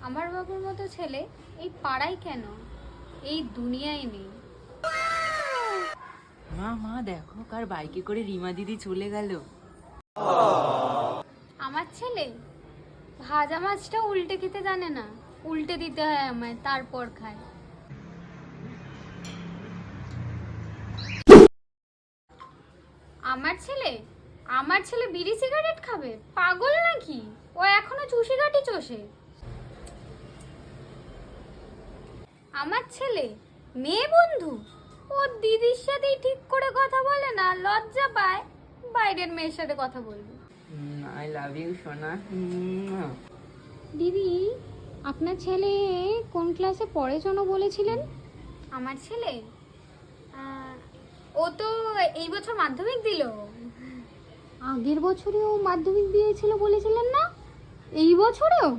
আমার বাবুর মতো ছেলে এই পাড়ায় কেন, এই দুনিয়ায় নেই। মা মা দেখো কার বাইকে করে রিমা দিদি চলে গেল। আমার ছেলে ভাজা মাছটা উল্টে খেতে জানে না, উল্টে দিতে হয় আমায়, তারপর খায়। আমার ছেলে বিড়ি সিগারেট খাবে? পাগল নাকি? ও এখনো চুষি কাটি চষে। আমার ছেলে মেয়ে বন্ধু, ও দিদির সাথেই ঠিক করে কথা বলে না, লজ্জা পায়, বাইরের মেয়ের সাথে কথা বলবে। আই লাভ ইউ সোনা। দিদি, আপনার ছেলে কোন ক্লাসে পড়ে যেন বলেছিলেন? আমার ছেলে ও তো এই বছর মাধ্যমিক দিল। আগের বছরেও মাধ্যমিক দিয়েছিল বলেছিলেন না? এই বছরেও?